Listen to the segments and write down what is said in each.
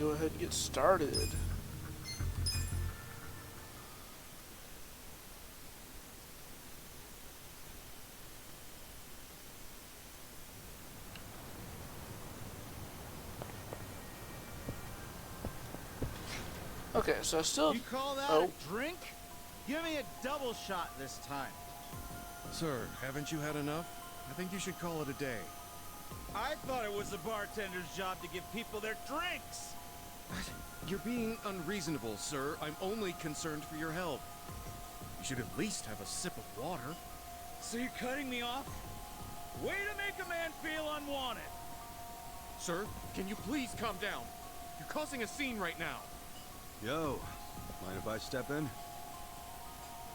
go ahead and get started. Okay, so I still... You call that a drink? Give me a double shot this time. Sir, haven't you had enough? I think you should call it a day. I thought it was the bartender's job to give people their drinks. You're being unreasonable, sir. I'm only concerned for your health. You should at least have a sip of water. So you're cutting me off? Way to make a man feel unwanted. Sir, can you please calm down? You're causing a scene right now. Yo, mind if I step in?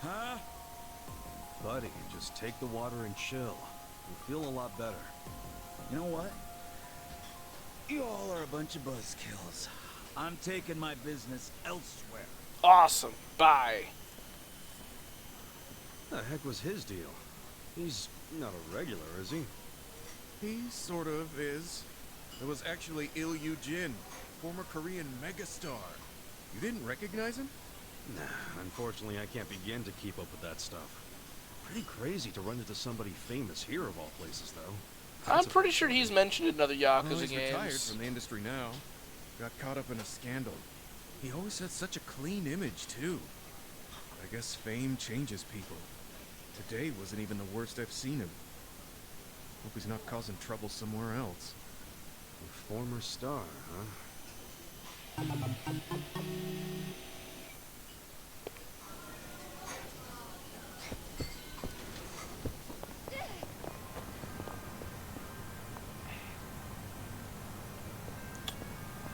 Huh? Buddy, just take the water and chill. You'll feel a lot better. You know what? You all are a bunch of buzzkills. I'm taking my business elsewhere. Awesome. Bye. The heck was his deal? He's not a regular, is he? He sort of is. It was actually Il Jin, former Korean megastar. You didn't recognize him? Nah, unfortunately I can't begin to keep up with that stuff. Pretty crazy to run into somebody famous here of all places, though. I'm pretty sure he's mentioned in other Yakuza Well, he's games. retired from the industry now. Got caught up in a scandal. He always had such a clean image, too. I guess fame changes people. Today wasn't even the worst I've seen him. Hope he's not causing trouble somewhere else. A former star, huh?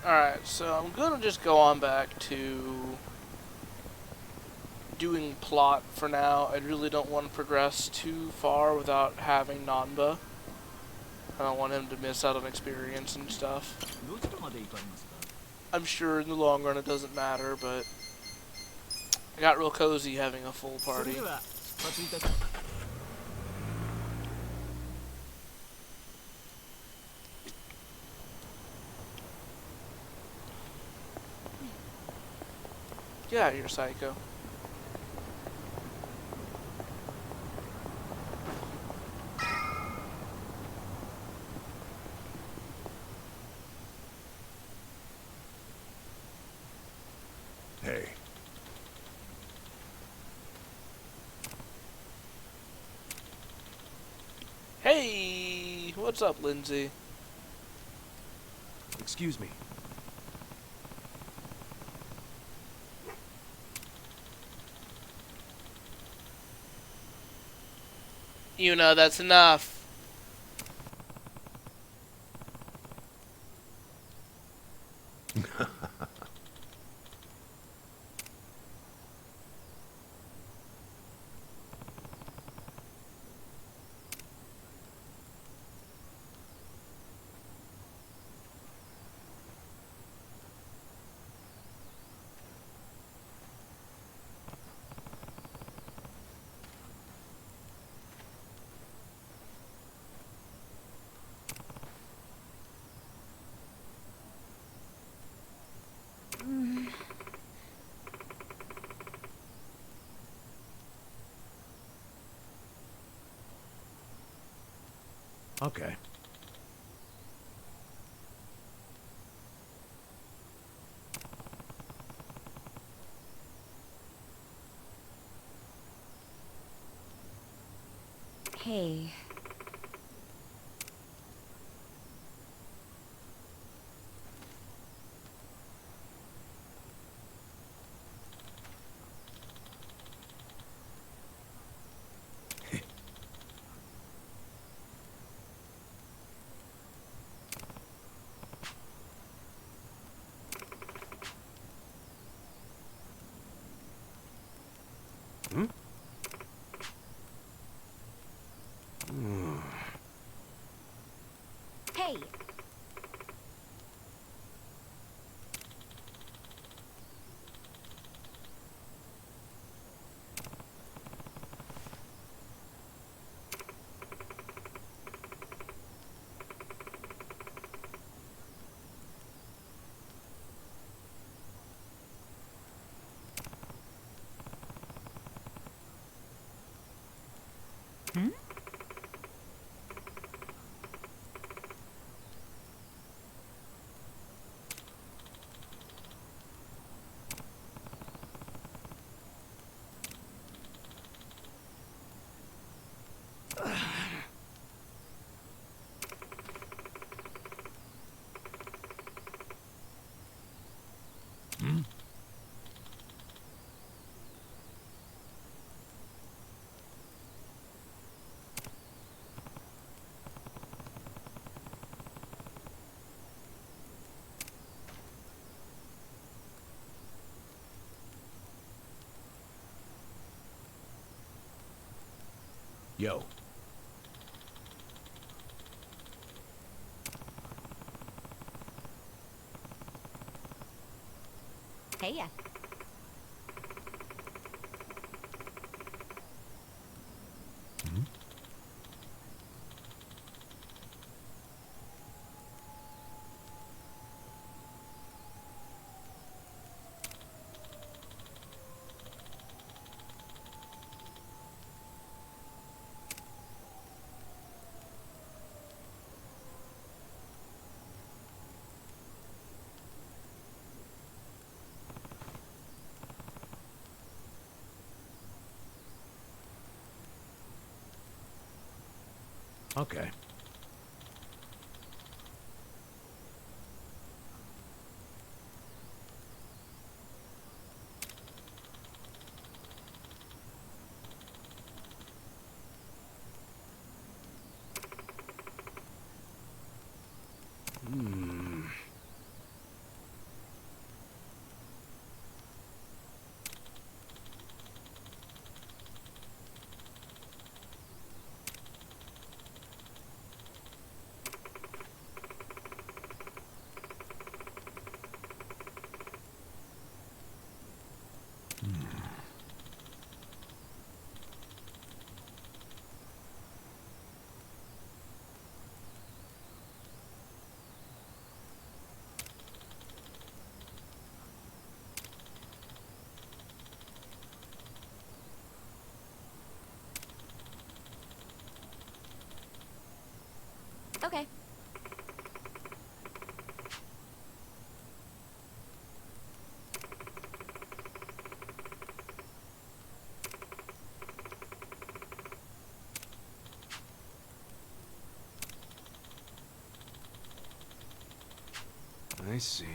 Alright, so I'm gonna just go on back to doing plot for now. I really don't want to progress too far without having Nanba. I don't want him to miss out on experience and stuff. I'm sure in the long run it doesn't matter, but I got real cozy having a full party. Yeah, you're psycho. Hey. Hey! What's up, Lindsay? Excuse me. You know, that's enough. Okay. Hey. Hmm? Hey. Yo. Hey ya. Okay. Hmm. Okay. I see.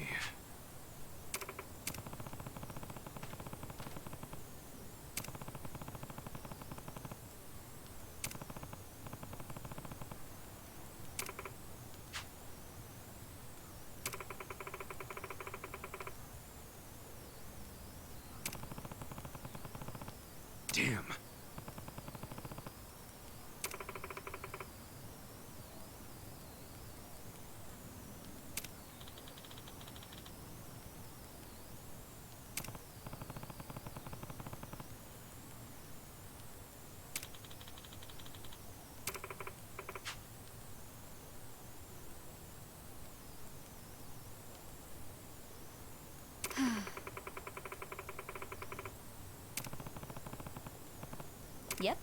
Damn. Yep.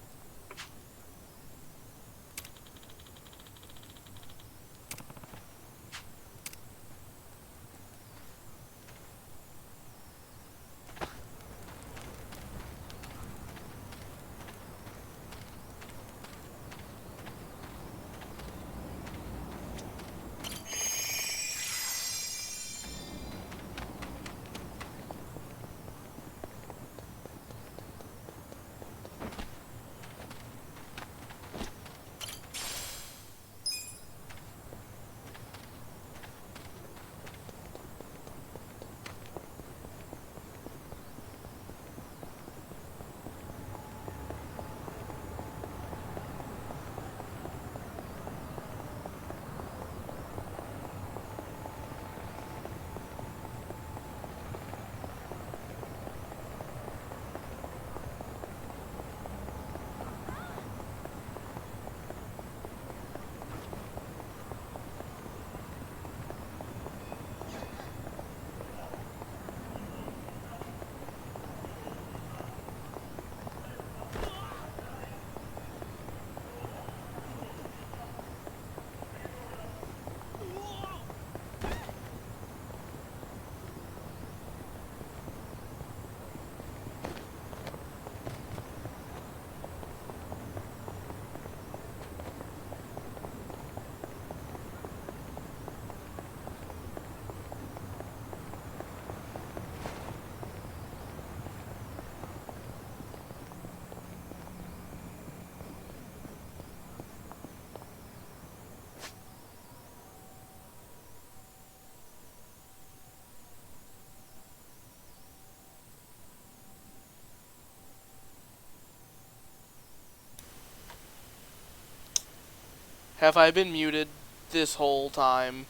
Have I been muted this whole time?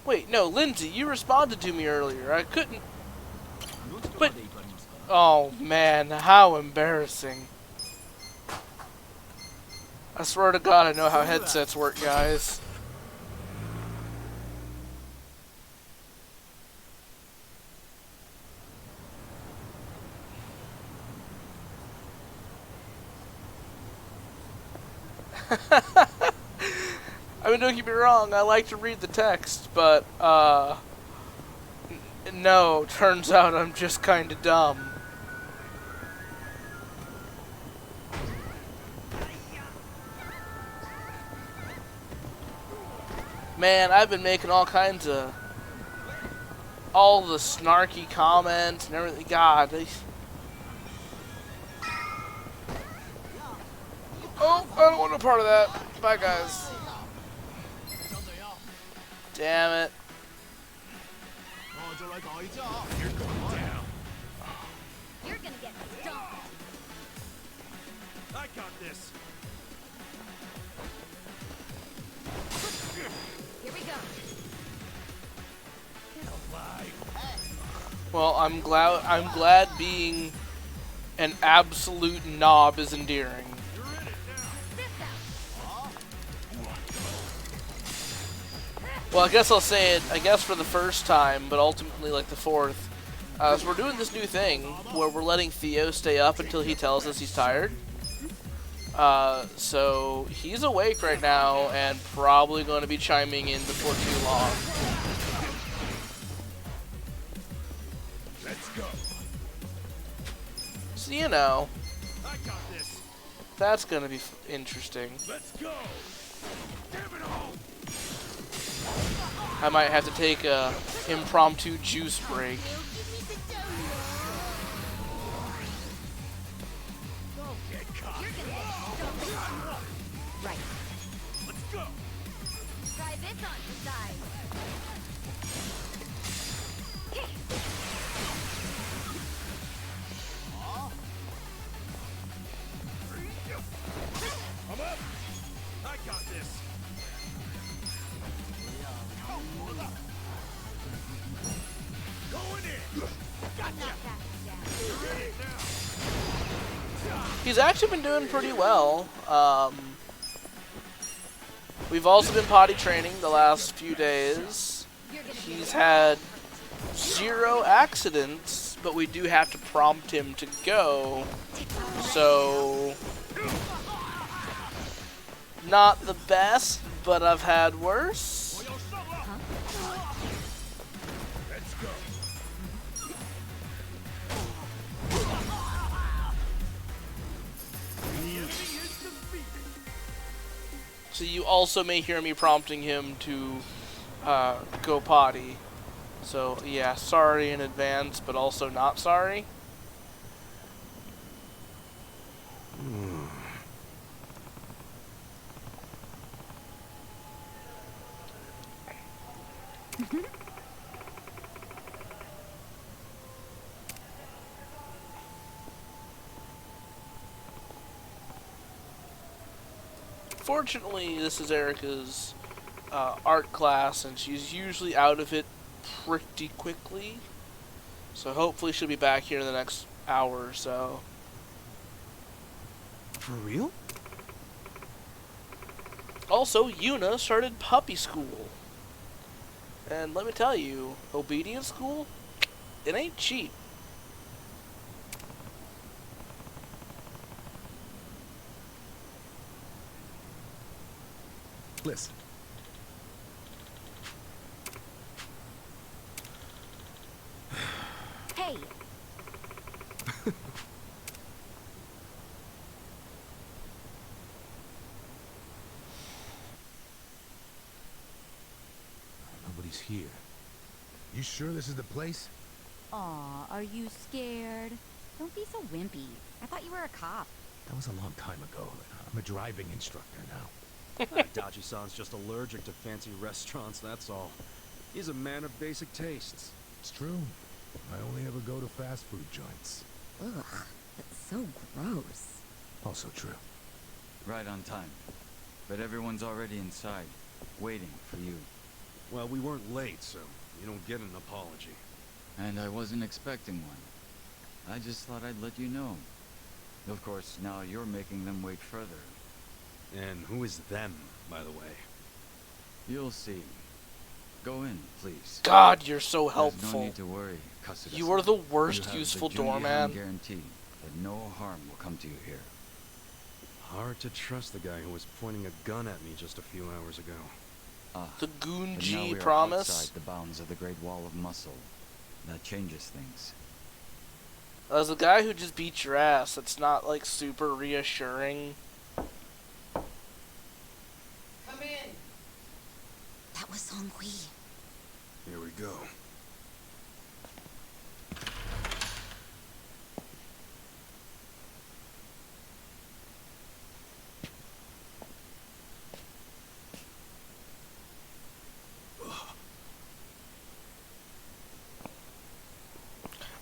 Wait, no, Lindsay, you responded to me earlier. I couldn't... But... Oh, man, how embarrassing. I swear to God, I know how headsets work, guys. I mean, don't get me wrong, I like to read the text, but, no, turns out I'm just kinda dumb. Man, I've been making all kinds of... all the snarky comments and everything. God, oh, I don't want no part of that. Bye, guys. Damn it. You're gonna get stomped. I got this. Here we go. Well, I'm glad being an absolute knob is endearing. Well, I guess I'll say it, I guess for the first time, but ultimately like the fourth. So we're doing this new thing where we're letting Theo stay up until he tells us he's tired. So he's awake right now and probably going to be chiming in before too long. Let's go. So, you know, I got this. that's going to be interesting. Let's go. Damn it all. I might have to take a impromptu juice break. Right. Let's go. Try this on the side. I'm up. I got this. Going in. Gotcha. He's actually been doing pretty well. We've also been potty training the last few days. He's had 0 accidents, but we do have to prompt him to go. So, not the best, but I've had worse. Let's go. So you also may hear me prompting him to go potty. So yeah, sorry in advance, but also not sorry. Fortunately, this is Erica's art class, and she's usually out of it pretty quickly. So hopefully she'll be back here in the next hour or so. For real? Also, Yuna started puppy school. And let me tell you, obedience school, it ain't cheap. Listen. Hey, Nobody's here. You sure this is the place? Aw, are you scared? Don't be so wimpy. I thought you were a cop. That was a long time ago. I'm a driving instructor now. Dachi-san's just allergic to fancy restaurants, that's all. He's a man of basic tastes. It's true. I only ever go to fast food joints. Ugh, that's so gross. Also true. Right on time. But everyone's already inside, waiting for you. Well, we weren't late, so you don't get an apology. And I wasn't expecting one. I just thought I'd let you know. Of course, now you're making them wait further. And who is them, by the way? You'll see. Go in, please. God, you're so There's helpful. no need to worry, Kasuga-san. You are the You worst have useful the Junyuan doorman. guarantee that no harm will come to you here. Hard to trust the guy who was pointing a gun at me just a few hours ago. Ah, The but now we Goonji are promise. outside the bounds of the Great Wall of Muscle. That changes things. As a guy who just beat your ass, it's not like super reassuring. That was Song-Hui. Here we go.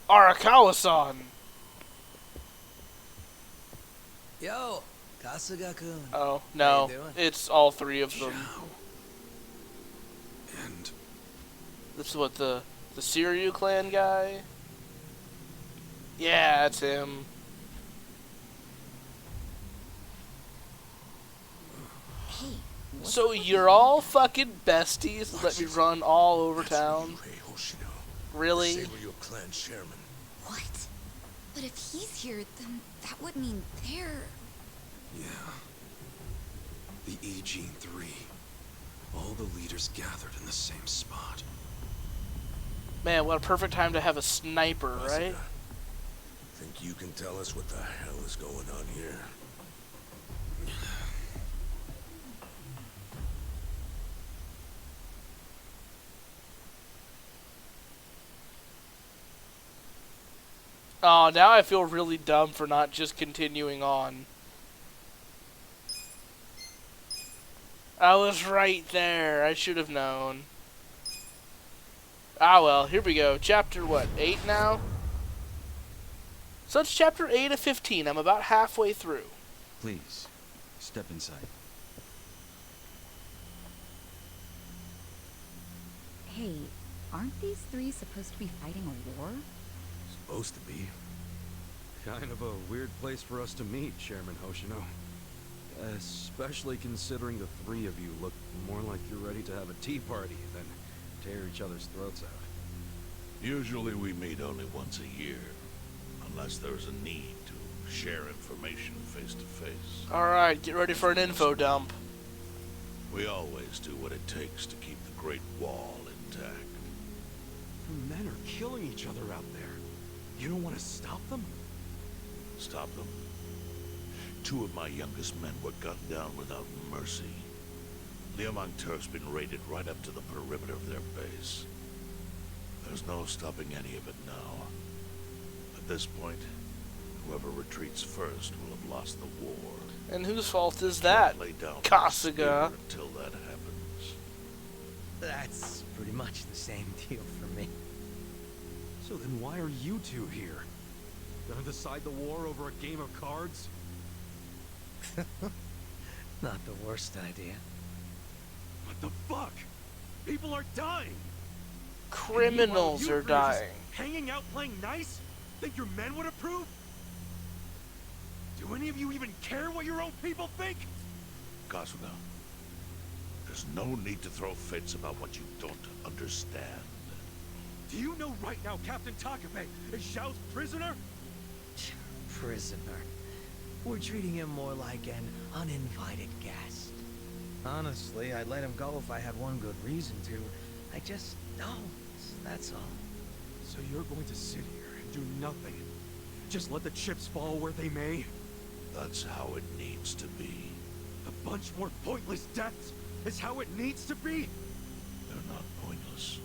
Arakawa-san! Yo, Kasuga-kun. Oh, How no. you doing? It's all three of them. And This is what, the Siryu clan guy? Yeah, that's him. Hey, what's So you're all fucking besties and let me run all over town? Really? Your clan chairman. what? But if he's here, then that would mean they're... Yeah. The E-Gene 3. All the leaders gathered in the same spot. Man, what a perfect time to have a sniper, right? Think you can tell us what the hell is going on here? Oh, now I feel really dumb for not just continuing on. I was right there. I should have known. Ah, well, here we go. Chapter, what, 8 now? So it's chapter 8 of 15. I'm about halfway through. Please, step inside. Hey, aren't these three supposed to be fighting a war? Supposed to be. kind of a weird place for us to meet, Chairman Hoshino. Especially considering the three of you look more like you're ready to have a tea party than tear each other's throats out. Usually we meet only once a year, unless there's a need to share information face to face. Alright, get ready for an info dump. We always do what it takes to keep the Great Wall intact. The men are killing each other out there. You don't want to stop them? Stop them. 2 of my youngest men were gunned down without mercy. Liamang Turk's been raided right up to the perimeter of their base. There's no stopping any of it now. At this point, whoever retreats first will have lost the war. And whose fault is that? Lay down my Kasuga. spear until that happens. That's pretty much the same deal for me. So then why are you two here? Gonna decide the war over a game of cards? Not the worst idea. What the fuck? People are dying! Criminals Meanwhile, are you three are just dying. hanging out playing nice? Think your men would approve? Do any of you even care what your own people think? Kasuga, there's no need to throw fits about what you don't understand. Do you know right now Captain Takabe is Xiao's prisoner? Prisoner. We're treating him more like an uninvited guest. Honestly, I'd let him go if I had one good reason to. I just don't, that's all. So you're going to sit here and do nothing? Just let the chips fall where they may? That's how it needs to be. A bunch more pointless deaths is how it needs to be? They're not pointless.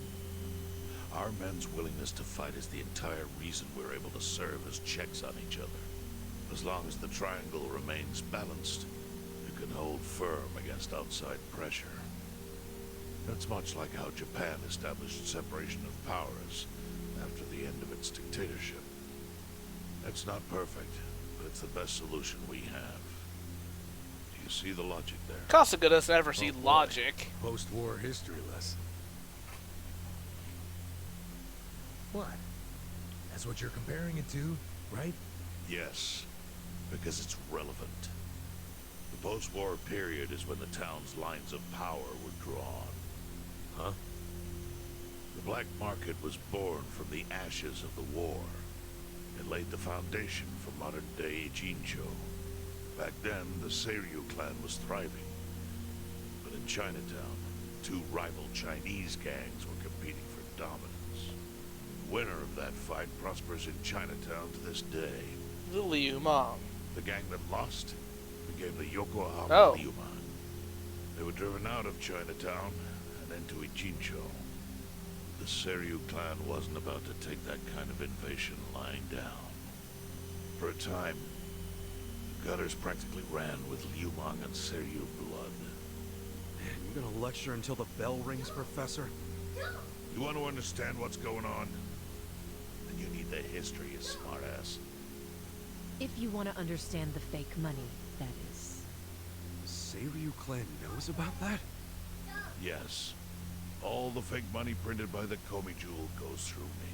Our men's willingness to fight is the entire reason we're able to serve as checks on each other. As long as the triangle remains balanced, it can hold firm against outside pressure. That's much like how Japan established separation of powers after the end of its dictatorship. It's not perfect, but it's the best solution we have. Do you see the logic there? Kasuga doesn't ever see boy. logic. Post-war history lesson. What? That's what you're comparing it to, right? Yes, because it's relevant. The post-war period is when the town's lines of power were drawn. Huh? The black market was born from the ashes of the war. It laid the foundation for modern-day Ijincho. Back then, the Seiryu clan was thriving. But in Chinatown, two rival Chinese gangs were competing for dominance. The winner of that fight prospers in Chinatown to this day. The Liu Mang. The gang that lost became the Yokohama Oh. Liu Mang. They were driven out of Chinatown and into Ijincho. The Seiryu clan wasn't about to take that kind of invasion lying down. For a time, the gutters practically ran with Liu Mang and Seiryu blood. Man, you gonna lecture until the bell rings, Professor? You want to understand what's going on? Then you need the history, you smartass. If you want to understand the fake money, that is. The Seiryu clan knows about that? Yes. All the fake money printed by the Komi Jewel goes through me.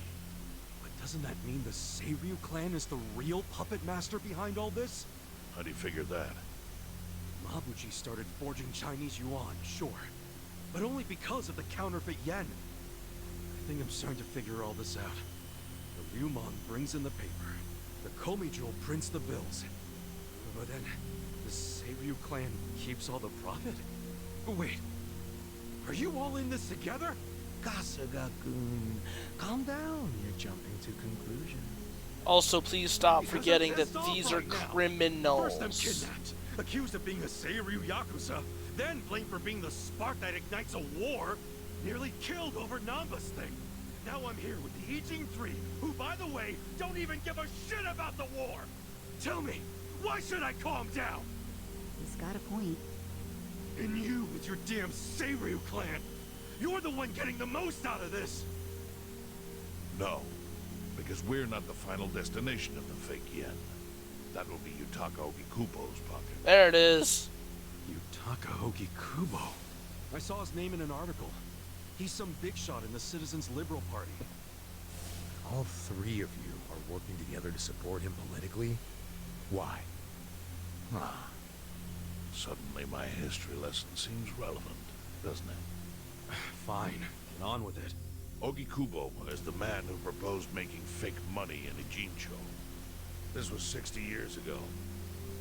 But doesn't that mean the Seiryu clan is the real puppet master behind all this? How do you figure that? Mabuchi started forging Chinese yuan, sure. But only because of the counterfeit yen. I think I'm starting to figure all this out. The Liu Mang brings in the paper. The Komi Jewel prints the bills. But then, the Seiryu clan keeps all the profit? Wait, are you all in this together? Kasuga-kun, calm down. You're jumping to conclusions. Also, please stop Because forgetting I'm that pissed off these are right now. criminals. First I'm kidnapped, accused of being a Seiryu Yakuza, then blamed for being the spark that ignites a war, nearly killed over Namba's thing. Now I'm here with the Ijin 3, who, by the way, don't even give a shit about the war! Tell me, why should I calm down? He's got a point. And you with your damn Seiryu clan, you're the one getting the most out of this! No, because we're not the final destination of the fake yen. That will be Yutaka Ogikubo's pocket. There it is. Yutaka Ogikubo. I saw his name in an article. He's some big shot in the Citizens Liberal Party. All three of you are working together to support him politically? Why? Ah. Suddenly my history lesson seems relevant, doesn't it? Fine, get on with it. Ogikubo is the man who proposed making fake money in Ijincho. This was 60 years ago.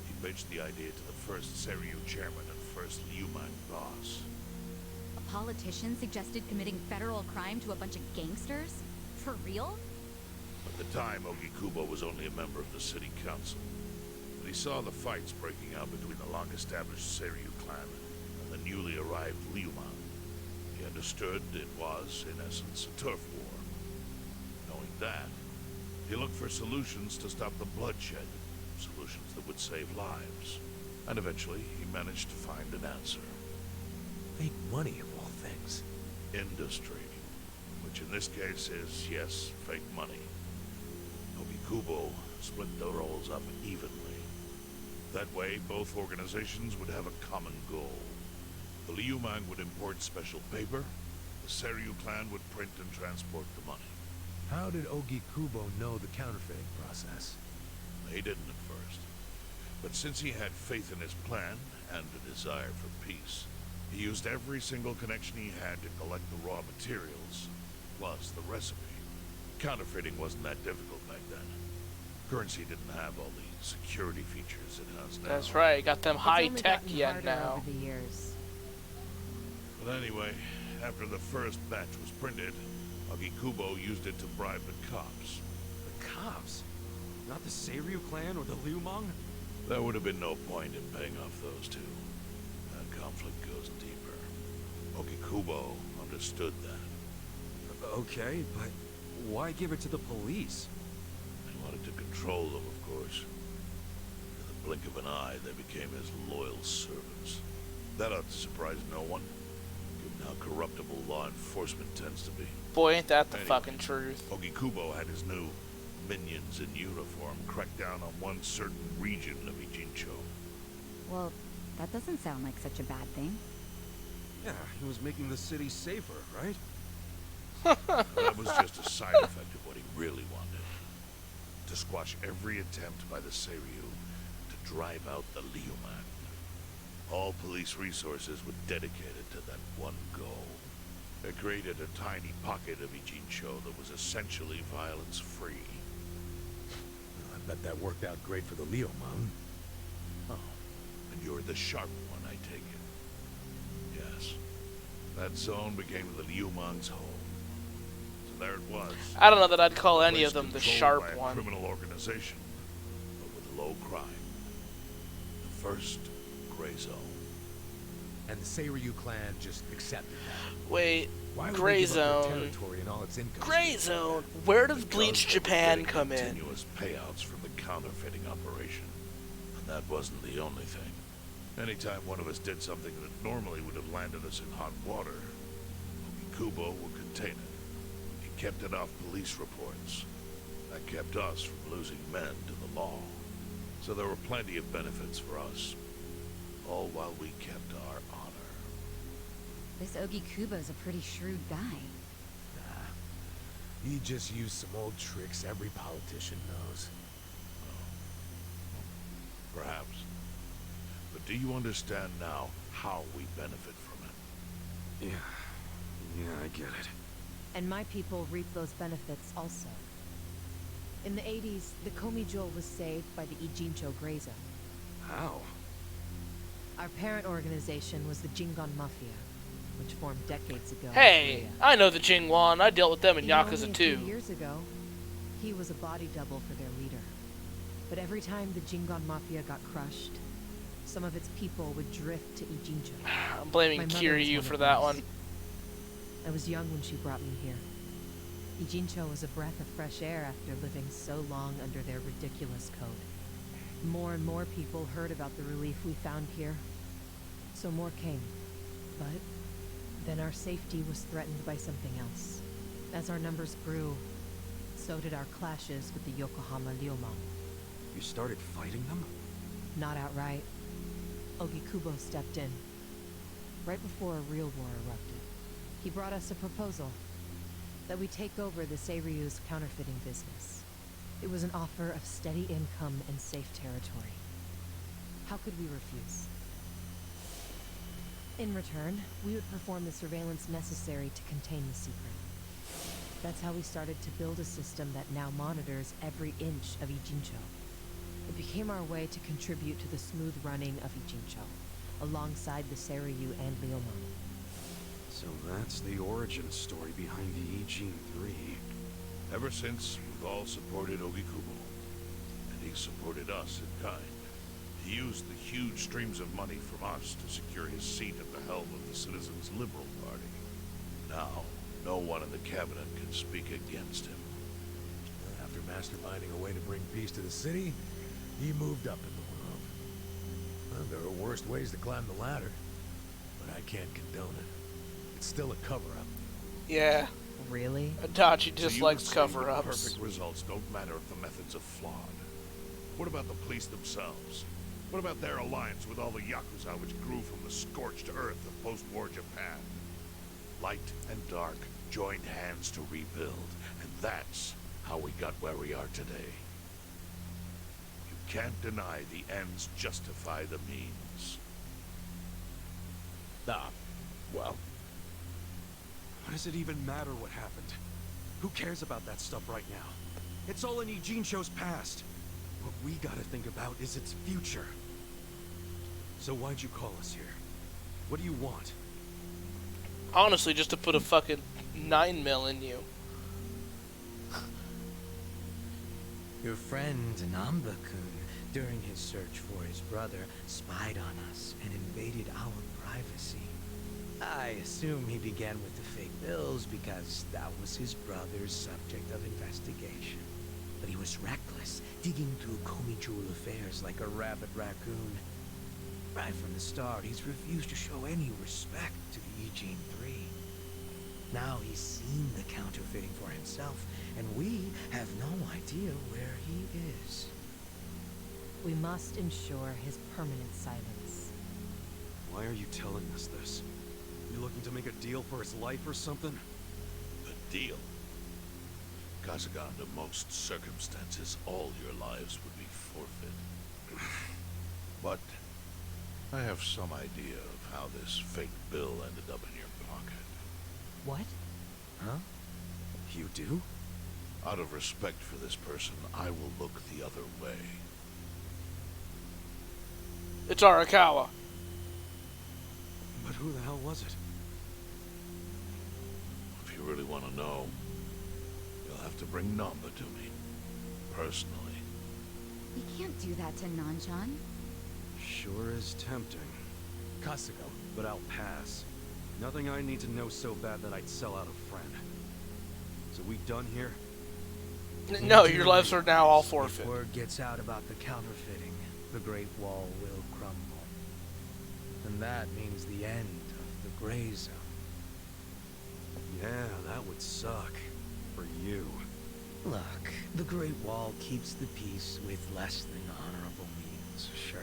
He pitched the idea to the first Seiryu chairman and first Liu Mang boss. A politician suggested committing federal crime to a bunch of gangsters? For real? At the time, Ogikubo was only a member of the city council. But he saw the fights breaking out between the long-established Seiryu clan and the newly arrived Liu Mang. He understood it was, in essence, a turf war. Knowing that, he looked for solutions to stop the bloodshed, solutions that would save lives. And eventually, he managed to find an answer. Fake money, of all things. Industry. Which in this case is, yes, fake money. Ogikubo split the roles up evenly. That way, both organizations would have a common goal. The Liu Mang would import special paper, the Seiryu clan would print and transport the money. How did Ogikubo know the counterfeiting process? He didn't at first. But since he had faith in his plan and a desire for peace, he used every single connection he had to collect the raw materials, plus the recipe. Counterfeiting wasn't that difficult back then. Currency didn't have all the security features it has now. That's right. Got them It's high only tech gotten yen harder now. over the years. But anyway, after the first batch was printed, Ogikubo used it to bribe the cops. The cops? Not the Seiryu clan or the Liu Mang? There would have been no point in paying off those two. That conflict goes deeper. Ogikubo understood that. Okay, but why give it to the police? He wanted to control them, of course. In the blink of an eye, they became his loyal servants. That ought to surprise no one, given how corruptible law enforcement tends to be. Boy, ain't that the Anyway, fucking truth. Ogikubo had his new minions in uniform crack down on one certain region of Ijincho. Well, that doesn't sound like such a bad thing. Yeah, he was making the city safer, right? That was just a side effect of what he really wanted. To squash every attempt by the Seiryu to drive out the Liuman. All police resources were dedicated to that one goal. It created a tiny pocket of Ijincho that was essentially violence-free. I bet that worked out great for the Liuman. Oh, and you're the sharp one, I take it. Yes. That zone became the Liuman's home. So there it was. I don't know that I'd call any Place of them the controlled sharp by a one. criminal organization, but with low crime. The first gray zone. And the Seiryu clan just accepted that. Wait, Why would Gray they give up their Zone. territory and all its income? Gray Zone. Where does Bleach Because they were Japan getting come in? continuous payouts from the counterfeiting operation. And that wasn't the only thing. Anytime one of us did something that normally would have landed us in hot water, Kubo would contain it. He kept it off police reports. That kept us from losing men to the law. So there were plenty of benefits for us. All while we kept our honor. This Ogi Kubo's a pretty shrewd guy. Nah. He just used some old tricks every politician knows. Perhaps. But do you understand now how we benefit from it? Yeah, I get it. And my people reap those benefits also. In the 80s, the Komijo was saved by the Ijincho Gray Zone. How? Our parent organization was the Jingon Mafia, which formed decades ago. in Hey, Korea. I know the Jingwan. I dealt with them in You know, only Yakuza a few 2. years ago, he was a body double for their leader. But every time the Jingon Mafia got crushed, some of its people would drift to Ijincho. I'm blaming My mother was Kiryu one for of that those. one. I was young when she brought me here. Ijincho was a breath of fresh air after living so long under their ridiculous code. More and more people heard about the relief we found here, so more came. But then our safety was threatened by something else. As our numbers grew, so did our clashes with the Yokohama Liuman. You started fighting them? Not outright. Ogikubo stepped in, right before a real war erupted. He brought us a proposal that we take over the Seiryu's counterfeiting business. It was an offer of steady income and safe territory. How could we refuse? In return, we would perform the surveillance necessary to contain the secret. That's how we started to build a system that now monitors every inch of Ijincho. It became our way to contribute to the smooth running of Ijincho, alongside the Seiryu and Liuman. So that's the origin story behind the Ijin 3. Ever since, we've all supported Ogikubo. And he supported us in kind. He used the huge streams of money from us to secure his seat at the helm of the Citizens' Liberal Party. Now, no one in the cabinet can speak against him. After masterminding a way to bring peace to the city, he moved up in the world. Well, there are worse ways to climb the ladder, but I can't condone it. It's still a cover-up. Yeah, Really? Adachi So you dislikes would say cover-ups. Perfect results don't matter if the methods are flawed. What about the police themselves? What about their alliance with all the Yakuza which grew from the scorched earth of post-war Japan? Light and dark joined hands to rebuild, and that's how we got where we are today. You can't deny the ends justify the means. Well, What does it even matter what happened? Who cares about that stuff right now? It's all in Ijincho's past. What we gotta think about is its future. So why'd you call us here? What do you want? Honestly, just to put a fucking 9mm in you. Your friend Namba-kun, during his search for his brother, spied on us and invaded our privacy. I assume he began with the fake bills because that was his brother's subject of investigation. But he was reckless, digging through Komi-jewel affairs like a rabid raccoon. Right from the start, he's refused to show any respect to the Eugene 3. Now he's seen the counterfeiting for himself, and we have no idea where he is. We must ensure his permanent silence. Why are you telling us this? You looking to make a deal for his life or something? A deal? Kasuga, under most circumstances, all your lives would be forfeit. But I have some idea of how this fake bill ended up in your pocket. What? Huh? You do? Out of respect for this person, I will look the other way. It's Arakawa. But who the hell was it? If you really want to know, you'll have to bring Namba to me. Personally. We can't do that to Nanchan. Sure is tempting. Kasuga. But I'll pass. Nothing I need to know so bad that I'd sell out a friend. So we done here? No, your lives are now all forfeit. If word gets out about the counterfeiting, the Great Wall will crumble. And that means the end of the Gray Zone. Yeah, that would suck. For you. Look, the Great Wall keeps the peace with less than honorable means, sure.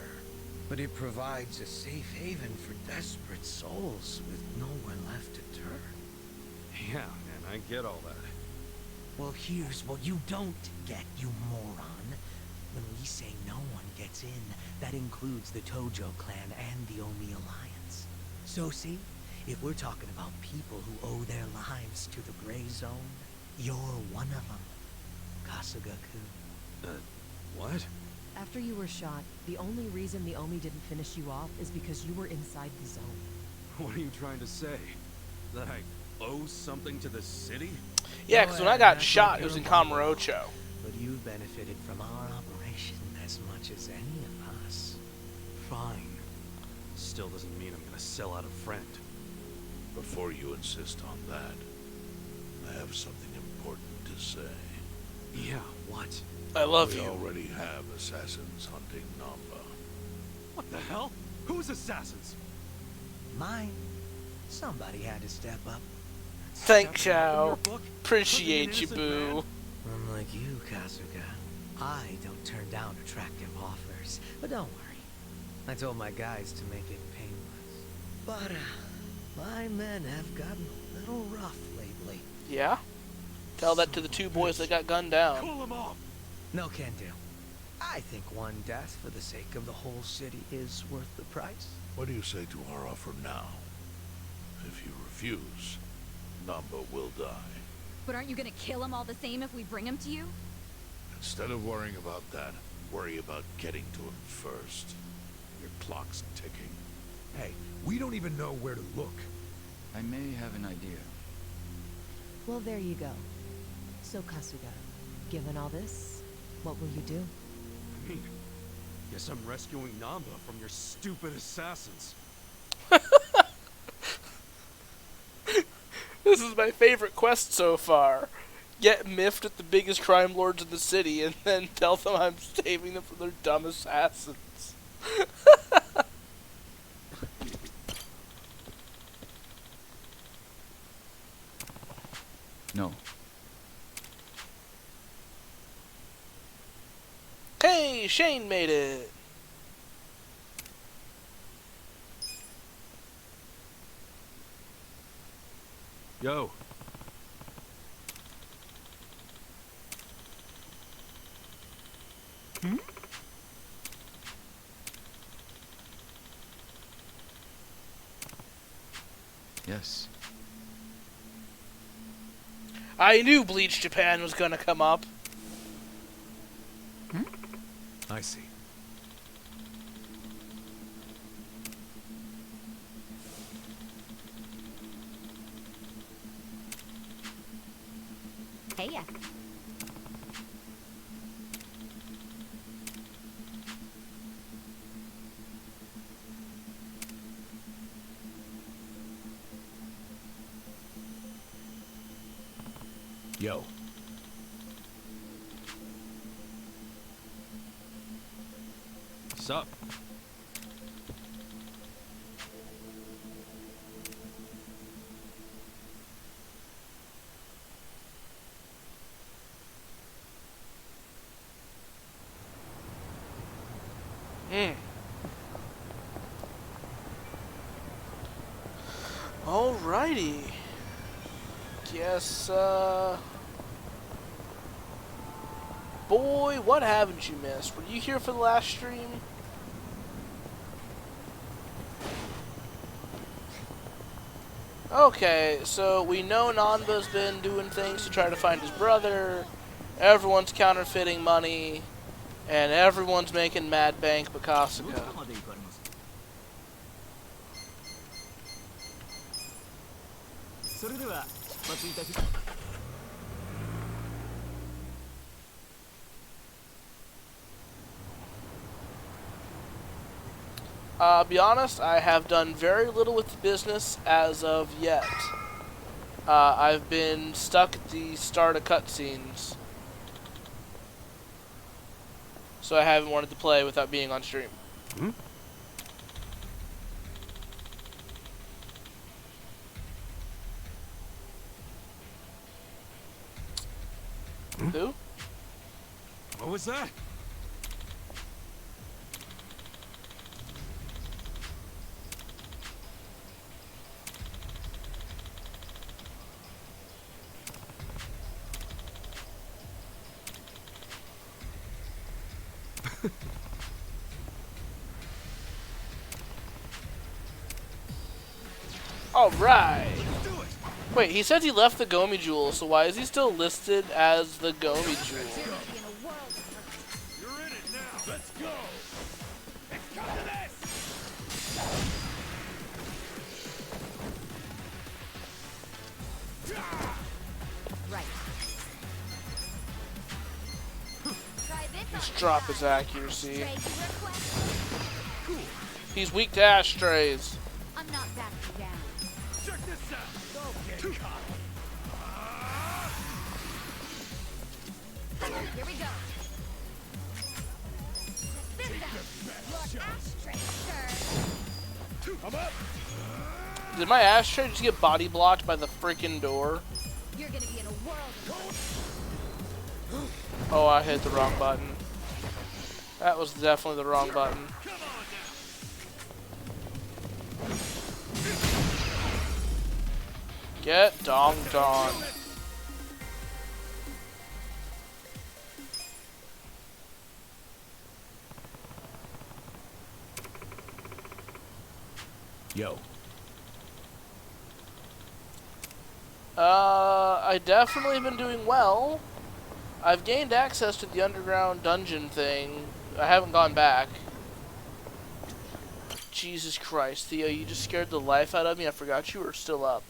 But it provides a safe haven for desperate souls with nowhere left to turn. Yeah, man, I get all that. Well, here's what you don't get, you moron. When we say no one gets in, that includes the Tojo clan and the Omi Alliance. So see, if we're talking about people who owe their lives to the Gray Zone, you're one of them, Kasuga-kun. What? After you were shot, the only reason the Omi didn't finish you off is because you were inside the zone. What are you trying to say? That I owe something to the city? Yeah, because when I got shot, it was in Kamurocho. But you've benefited from our operation as much as any of us. Fine. Still doesn't mean I'm gonna sell out a friend. Before you insist on that, I have something important to say. Yeah, what? I love We you. already have assassins hunting Namba. What the hell? Who's assassins? Mine. Somebody had to step up. Thanks, Your Shao. book? Appreciate you, Innocent boo. man? Unlike you, Kasuga, I don't turn down attractive offers. But don't worry. I told my guys to make it painless. But, my men have gotten a little rough lately. Yeah? Tell that to the two boys that got gunned down. Cool him off! No can do. I think one death for the sake of the whole city is worth the price. What do you say to our offer now? If you refuse, Namba will die. But aren't you gonna kill him all the same if we bring him to you? Instead of worrying about that, worry about getting to him first. Your clock's ticking. Hey, we don't even know where to look. I may have an idea. Well, there you go. So, Kasuga, given all this, what will you do? I mean, guess I'm rescuing Namba from your stupid assassins. This is my favorite quest so far. Get miffed at the biggest crime lords in the city and then tell them I'm saving them from their dumb assassins. No. Hey, Shane made it. Yo. Yes. I knew Bleach Japan was gonna come up. I see. Hey, yeah. Yo. Sup? Hmm. Alrighty. Guess, boy, what haven't you missed? Were you here for the last stream? Okay, so we know Nanba's been doing things to try to find his brother. Everyone's counterfeiting money. And everyone's making mad bank but Kasuga. Be honest, I have done very little with the business as of yet. I've been stuck at the start of cutscenes. So I haven't wanted to play without being on stream. Hmm? Who? What was that? Alright. Wait, he said he left the Gomi Jewel, so why is he still listed as the Gomi Jewel? You're in it now. Let's go. Let's come to this. Right. Try this Let's on drop the his side. accuracy. Trade request? He's weak to ashtrays. I'm not backing down. Check this out. Don't get caught. Here we go. This out. Your ashtray, sir. I'm up. Did my ashtray just get body blocked by the freaking door? You're gonna be in a world of Oh, I hit the wrong button. That was definitely the wrong button. Get donked on. Yo. I definitely been doing well. I've gained access to the underground dungeon thing. I haven't gone back. Jesus Christ, Theo, you just scared the life out of me. I forgot you were still up.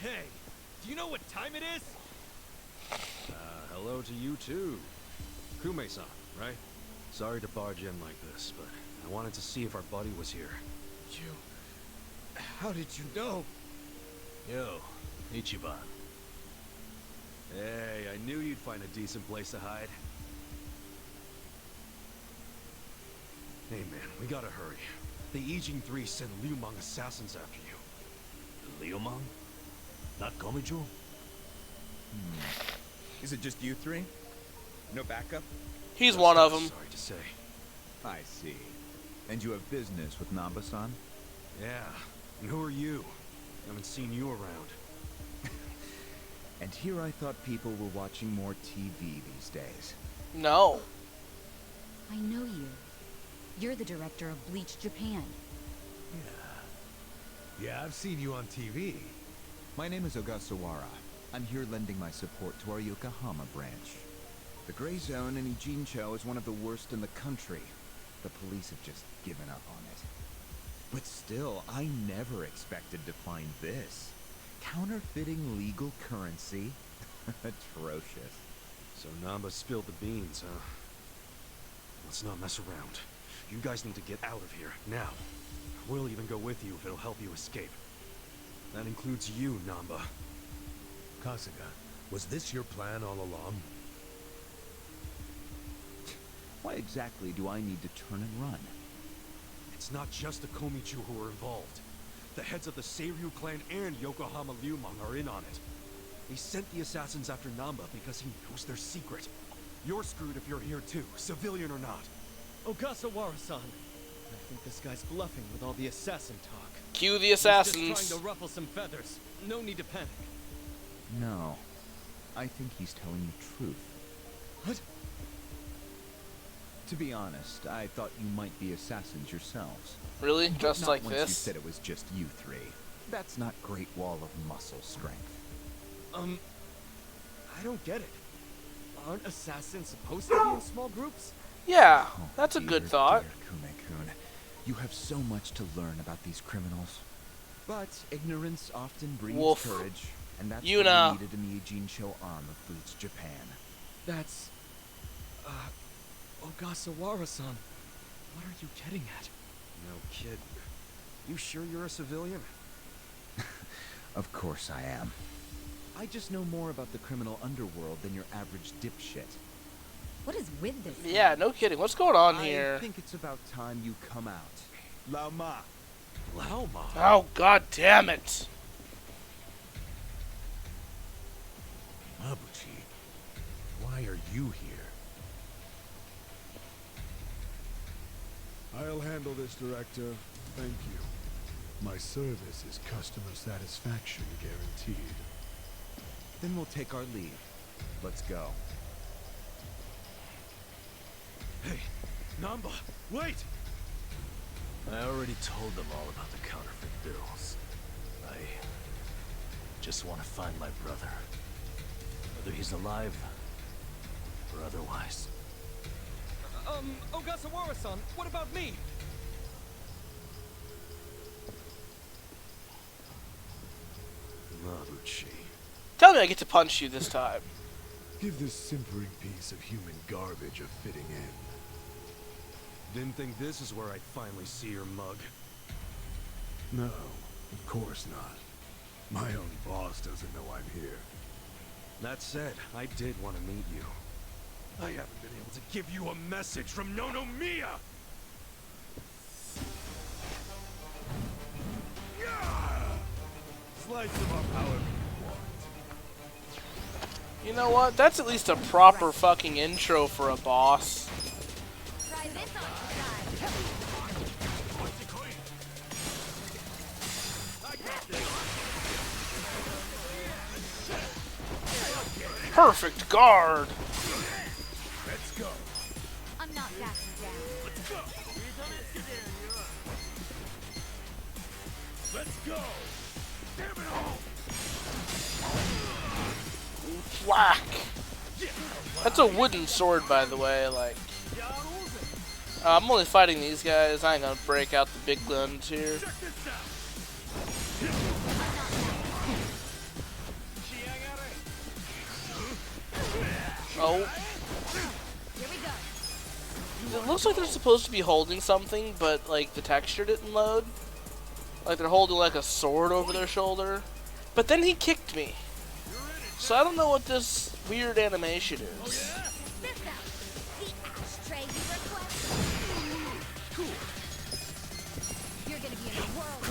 Hey, do you know what time it is? Hello to you too. Kume-san, right? Sorry to barge in like this, but I wanted to see if our buddy was here. How did you know? Yo. Ichiban. Hey, I knew you'd find a decent place to hide. Hey man, we gotta hurry. The Ijin 3 sent Liu Mang assassins after you. Liumang? Not Gomeju? Is it just you three? No backup? He's one of them. Sorry to say. I see. And you have business with Namba-san? Yeah. And who are you? Haven't seen you around. And here I thought people were watching more TV these days. No. I know you. You're the director of Bleach Japan. Yeah, I've seen you on TV. My name is Ogasawara. I'm here lending my support to our Yokohama branch. The Gray Zone in Ijincho is one of the worst in the country. The police have just given up on it. But still, I never expected to find this. Counterfeiting legal currency? Atrocious. So Namba spilled the beans, huh? Let's not mess around. You guys need to get out of here, now. We'll even go with you if it'll help you escape. That includes you, Namba. Kasuga, was this your plan all along? Why exactly do I need to turn and run? It's not just the Komichu who are involved. The heads of the Seiryu clan and Yokohama Ryumang are in on it. He sent the assassins after Namba because he knows their secret. You're screwed if you're here too, civilian or not. Ogasawara-san. I think this guy's bluffing with all the assassin talk. Cue the He's assassins. just trying to ruffle some feathers. No need to panic. No. I think he's telling the truth. What? To be honest, I thought you might be assassins yourselves. Really? But Just not like once this? You said it was just you three. That's not Great Wall of muscle strength. I don't get it. Aren't assassins supposed to be in small groups? Yeah, Oh, that's a dear, good thought. dear Kume-kun. You have so much to learn about these criminals. But ignorance often brings Wolf. courage, and that's Yuna. what we needed in the Ijincho arm of Boots Japan. That's... Ogasawara-san. What are you getting at? No kid. You sure you're a civilian? Of course I am. I just know more about the criminal underworld than your average dipshit. What is with this? Yeah, no kidding. What's going on I here? think it's about time you come out. Lao Ma. Lao Ma. Oh, god damn it. Mabuchi, why are you here? I'll handle this, Director. Thank you. My service is customer satisfaction guaranteed. Then we'll take our leave. Let's go. Hey, Namba, wait! I already told them all about the counterfeit bills. I just want to find my brother. Whether he's alive or otherwise. Ogasawara-san, what about me? Mabuchi. Tell me I get to punch you this time. Give this simpering piece of human garbage a fitting end. Didn't think this is where I'd finally see your mug. No, of course not. My own boss doesn't know I'm here. That said, I did want to meet you. I haven't been able to give you a message from Nonomiya! Slice him up however you want. You know what? That's at least a proper fucking intro for a boss. Try this on the side. Perfect guard. Let's go. I'm not backing down. Let's go. Let's go. Damn it all. Whack. That's a wooden sword, by the way. Like, I'm only fighting these guys. I ain't gonna break out the big guns here. Check this out. Oh. Here we go. It looks like they're supposed to be holding something, but like the texture didn't load. Like they're holding like a sword over their shoulder. But then he kicked me. So I don't know what this weird animation is. This out. The ashtray you request. You're gonna be in the world.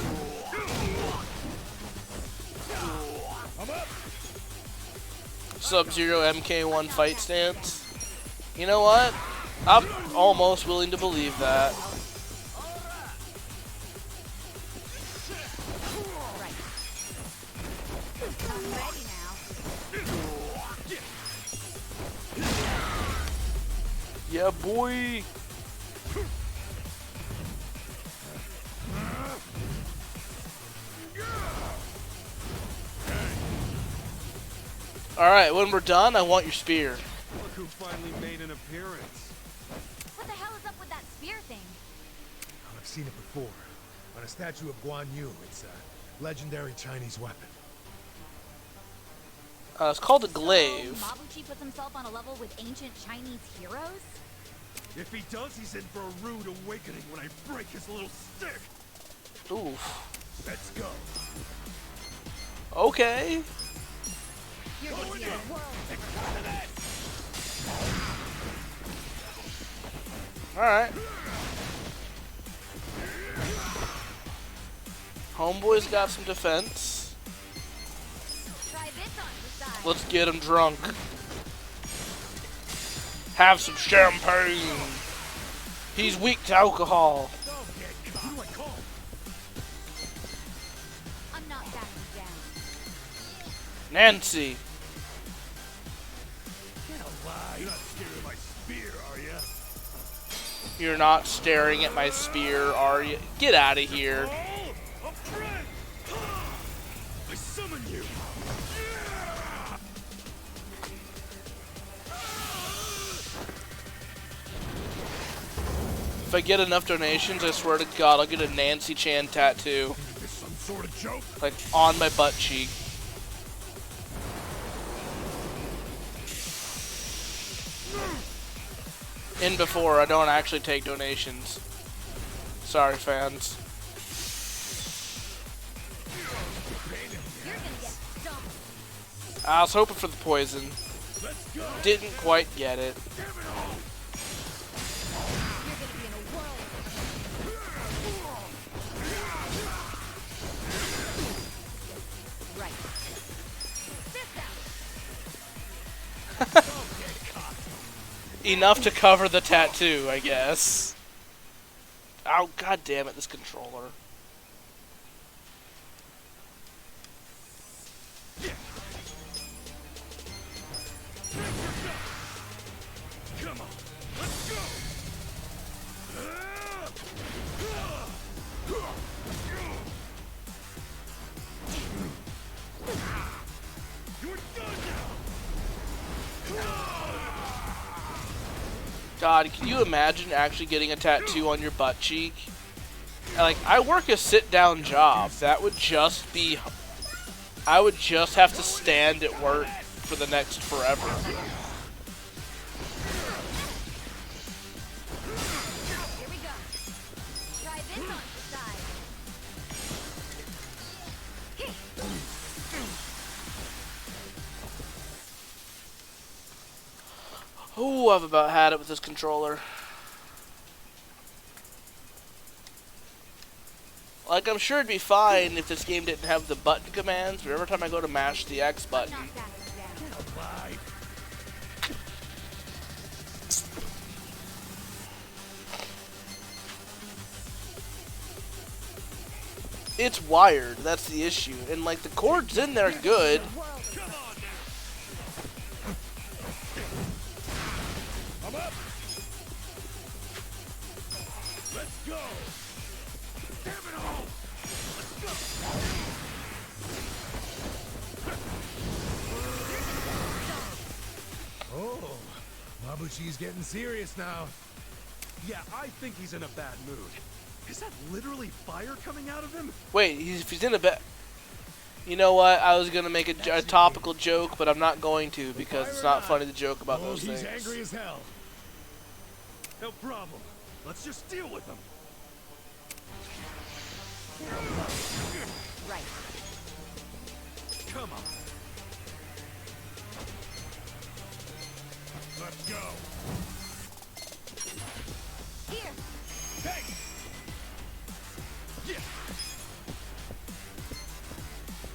I'm up. Sub-Zero MK1 fight stance. You know what? I'm almost willing to believe that. Right. I'm ready now. Yeah, boy. Alright, when we're done, I want your spear. Look who finally made an appearance. What the hell is up with that spear thing? I've seen it before. On a statue of Guan Yu. It's a legendary Chinese weapon. It's called a glaive. So, Mabuchi puts himself on a level with ancient Chinese heroes? If he does, he's in for a rude awakening when I break his little stick. Oof. Let's go. Okay. Alright. Homeboy's got some defense. Let's get him drunk. Have some champagne. He's weak to alcohol. I'm not backing down. Nancy. You're not scared of my spear, are ya? You're not staring at my spear, are you? Get out of here. Oh, a friend! I summon you! If I get enough donations, I swear to God, I'll get a Nancy Chan tattoo. Is this some sort of joke? Like, on my butt cheek. In before, I don't actually take donations. Sorry, fans. I was hoping for the poison. Didn't quite get it. Enough to cover the tattoo, I guess. Oh, god damn it, this controller. Come on, let's go! You're done now! God, can you imagine actually getting a tattoo on your butt cheek? Like, I work a sit-down job. That would just be... I would just have to stand at work for the next forever. Here we go. Try this on the side. Oh, I've about had it with this controller. Like, I'm sure it'd be fine if this game didn't have the button commands, but every time I go to mash the X button... It's wired, that's the issue. And, like, the chords in there good. I'm up! Let's go! Damn it all! Let's go! Oh, Mabuchi's getting serious now. Yeah, I think he's in a bad mood. Is that literally fire coming out of him? Wait, if he's in a bed... You know what? I was going to make a topical joke, but I'm not going to because it's not funny to joke about those things. He's angry as hell. No problem. Let's just deal with him. Right. Come on. Let's go. Here. Hey! Yeah.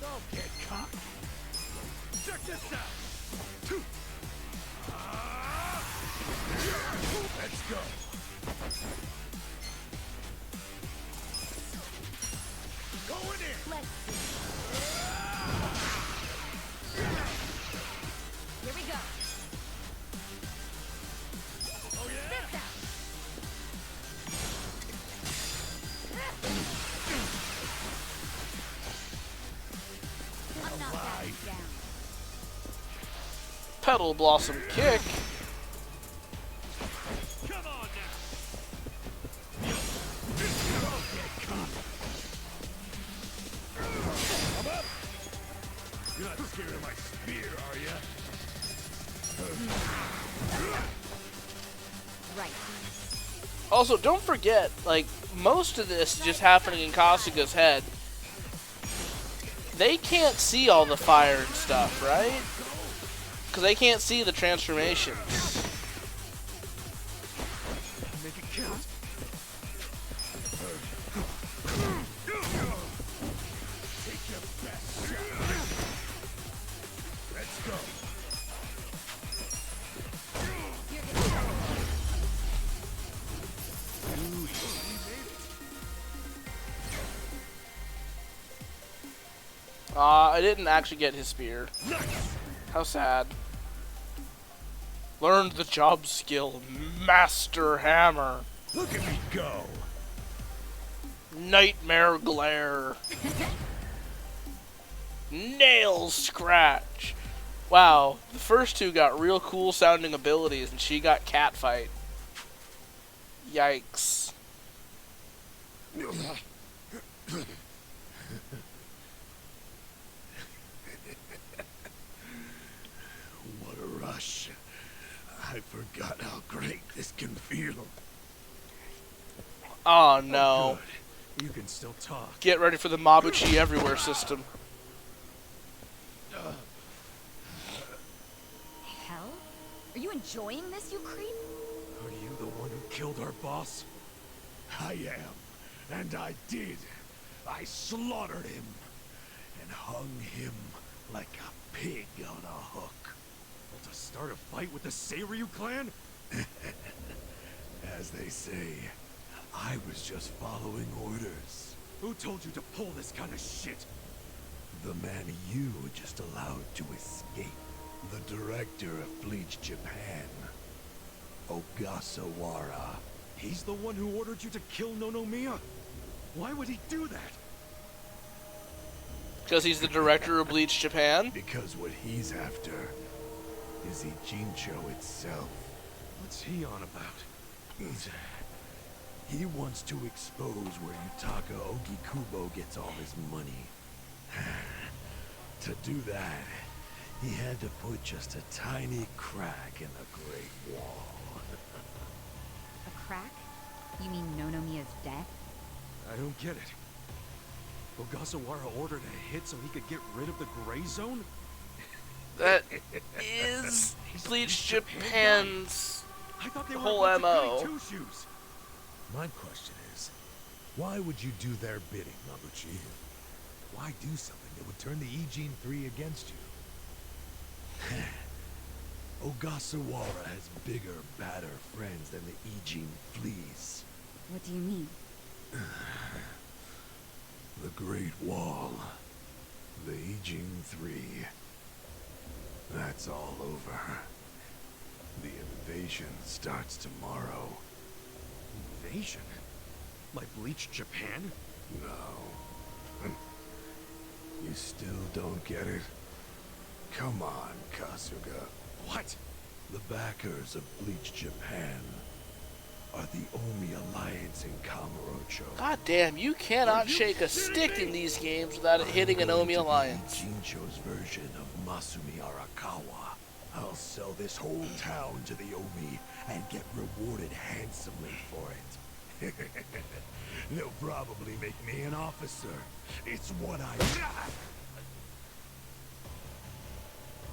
Don't get cocky. Check this out. Let's go. Going in. Let's see. Here we go. Oh yeah. This out. I'm not backing down. Petal Blossom Kick. Come on now. Don't get cocky. I'm up. You're not scared of my spear, are ya? Right. Also, don't forget, like, most of this is just happening in Kasuga's head. They can't see all the fire and stuff, right? Because they can't see the transformations. Make it count. Take your best shot. Let's go. I didn't actually get his spear. How sad. Learned the job skill, Master Hammer. Look at me go! Nightmare Glare. Nail Scratch. Wow, the first two got real cool sounding abilities, and she got Catfight. Yikes. What a rush. I forgot how great this can feel. Oh no. Good. You can still talk. Get ready for the Mabuchi Everywhere system. Hell? Are you enjoying this, you creep? Are you the one who killed our boss? I am, and I did. I slaughtered him and hung him like a pig on a hook. Well, to start a fight with the Seiryu clan? As they say, I was just following orders. Who told you to pull this kind of shit? The man you just allowed to escape. The director of Bleach Japan, Ogasawara. He's the one who ordered you to kill Nonomiya? Why would he do that? Because he's the director of Bleach Japan? Because what he's after is Ijincho itself. What's he on about? He wants to expose where Yutaka Ogikubo gets all his money. To do that, he had to put just a tiny crack in the Great Wall. A crack? You mean Nonomiya's death? I don't get it. Ogasawara ordered a hit so he could get rid of the Gray Zone? That is Bleach Japan's I thought they were whole a bunch of MO. goody two-shoes. My question is, why would you do their bidding, Mabuchi? Why do something that would turn the Ijin 3 against you? Ogasawara has bigger, badder friends than the Ijin fleas. What do you mean? The Great Wall. The Ijin 3. That's all over. The invasion starts tomorrow. Invasion? Like Bleach Japan? No. You still don't get it? Come on, Kasuga. What? The backers of Bleach Japan are the Omi Alliance in Kamurocho. God damn, you cannot shake a stick in these games without it hitting an Omi Alliance. Ijincho's version of Masumi Arakawa. I'll sell this whole town to the Omi and get rewarded handsomely for it. They'll probably make me an officer. It's what I...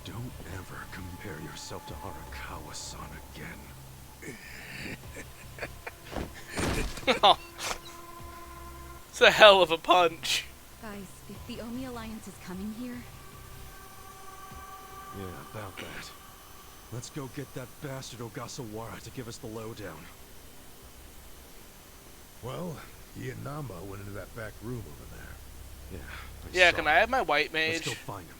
Don't ever compare yourself to Arakawa-san again. It's a hell of a punch. Guys, if the Omi Alliance is coming here... Yeah, about that. Let's go get that bastard Ogasawara to give us the lowdown. Well, he and Namba went into that back room over there. Yeah, saw can it. I have my white Let's mage? go find him.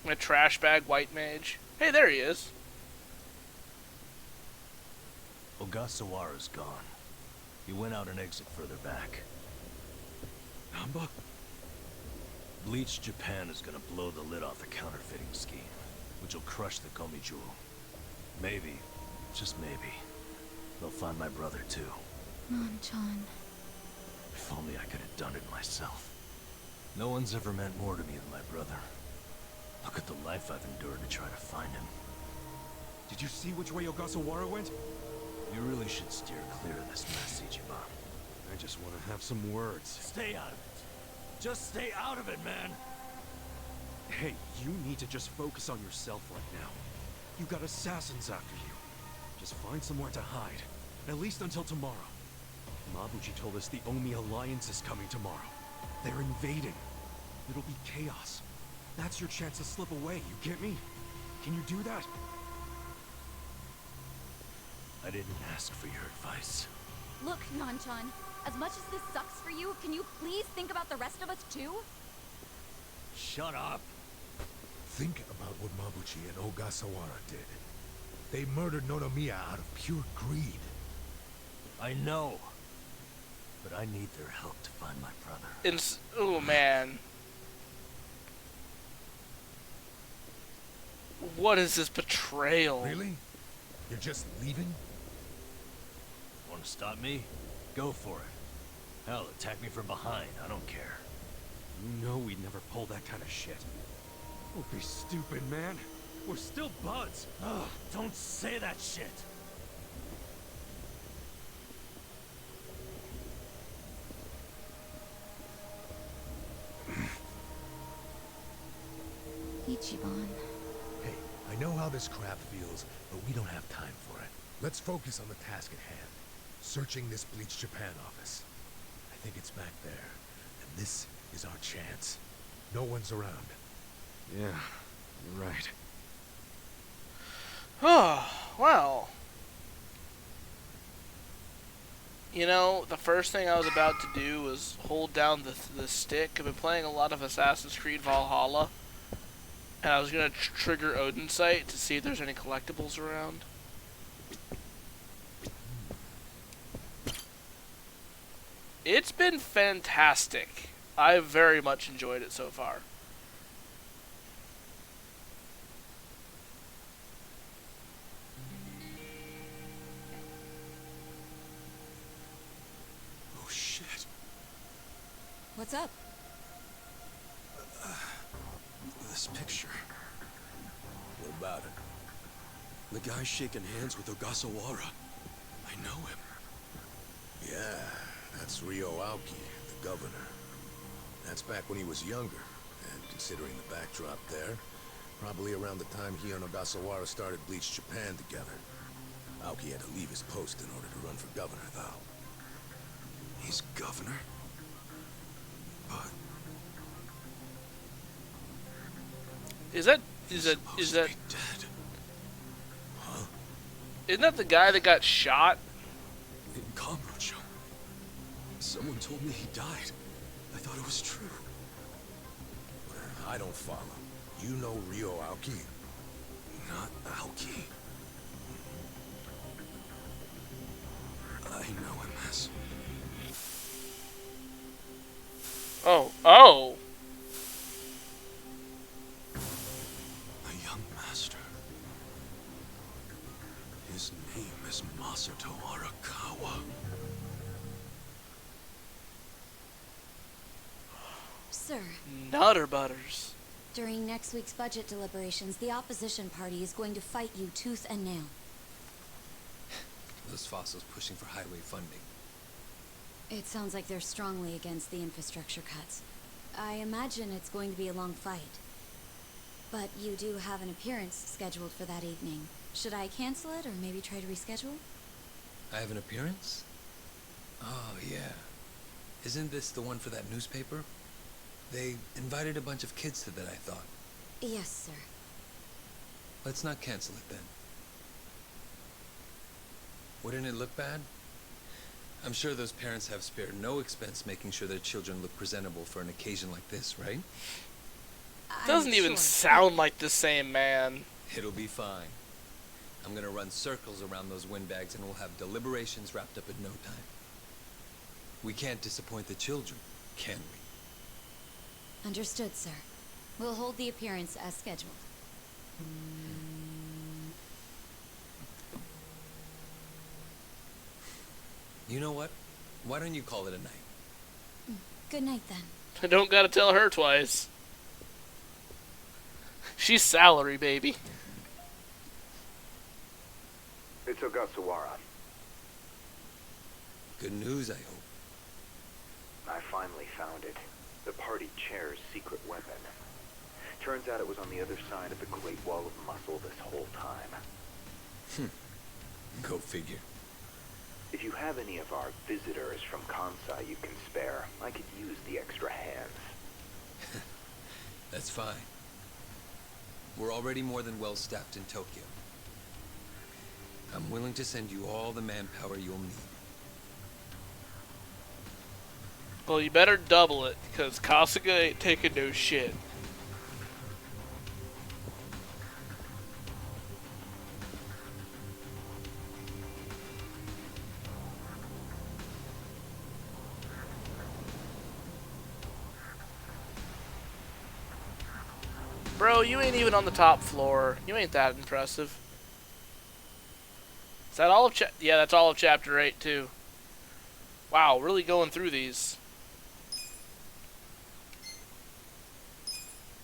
My trash bag white mage. Hey, there he is. Ogasawara's gone. He went out an exit further back. Namba? Bleach Japan is gonna blow the lid off the counterfeiting scheme, which will crush the Komi jewel. Maybe, just maybe, they'll find my brother too. Mon-chan. If only I could have done it myself. No one's ever meant more to me than my brother. Look at the life I've endured to try to find him. Did you see which way Ogasawara went? You really should steer clear of this mess, Ichiban. I just want to have some words. Stay out of it. Just stay out of it, man. Hey, you need to just focus on yourself right now. You got assassins after you. Just find somewhere to hide. At least until tomorrow. Mabuchi told us the Omi Alliance is coming tomorrow. They're invading. It'll be chaos. That's your chance to slip away, you get me? Can you do that? I didn't ask for your advice. Look, Nanchan, as much as this sucks for you, can you please think about the rest of us too? Shut up. Think about what Mabuchi and Ogasawara did. They murdered Nonomiya out of pure greed. I know. But I need their help to find my brother. Oh, man. What is this betrayal? Really? You're just leaving? Want to stop me? Go for it. Hell, attack me from behind. I don't care. You know we'd never pull that kind of shit. Don't be stupid, man. We're still buds. Ugh, don't say that shit. Ichiban. Hey, I know how this crap feels, but we don't have time for it. Let's focus on the task at hand. Searching this Bleach Japan office. I think it's back there. And this is our chance. No one's around. Yeah, you're right. Oh, well. You know, the first thing I was about to do was hold down the stick. I've been playing a lot of Assassin's Creed Valhalla. And I was going to trigger Odin's Sight to see if there's any collectibles around. It's been fantastic. I've very much enjoyed it so far. Oh shit. What's up? This picture. What about it? The guy shaking hands with Ogasawara. I know him. Yeah, that's Ryo Aoki, the governor. That's back when he was younger, and considering the backdrop there, probably around the time he and Ogasawara started Bleach Japan together. Aoki had to leave his post in order to run for governor, though. He's governor? But Is that dead. Huh? Isn't that the guy that got shot? In Kamurocho. Someone told me he died. I thought it was true. I don't follow. You know Ryo Aoki? Not Aoki. I know him as... Oh. a young master. His name is Masato Arakawa. Sir. Nutter butters. During next week's budget deliberations, the opposition party is going to fight you tooth and nail. Those fossils pushing for highway funding. It sounds like they're strongly against the infrastructure cuts. I imagine it's going to be a long fight. But you do have an appearance scheduled for that evening. Should I cancel it or maybe try to reschedule? I have an appearance? Oh, yeah. Isn't this the one for that newspaper? They invited a bunch of kids to that, I thought. Yes, sir. Let's not cancel it then. Wouldn't it look bad? I'm sure those parents have spared no expense making sure their children look presentable for an occasion like this, right? Doesn't even sound like the same man. It'll be fine. I'm gonna run circles around those windbags and we'll have deliberations wrapped up in no time. We can't disappoint the children, can we? Understood, sir. We'll hold the appearance as scheduled. You know what? Why don't you call it a night? Good night, then. I don't gotta tell her twice. She's salary, baby. It's Ogasawara. Good news, I hope. I finally found it. The party chair's secret weapon. Turns out it was on the other side of the Great Wall of Muscle this whole time. Go figure. If you have any of our visitors from Kansai you can spare, I could use the extra hands. That's fine. We're already more than well staffed in Tokyo. I'm willing to send you all the manpower you'll need. Well, you better double it, because Kasuga ain't taking no shit. Bro, you ain't even on the top floor. You ain't that impressive. Is that all of yeah, that's all of chapter 8 too. Wow, really going through these.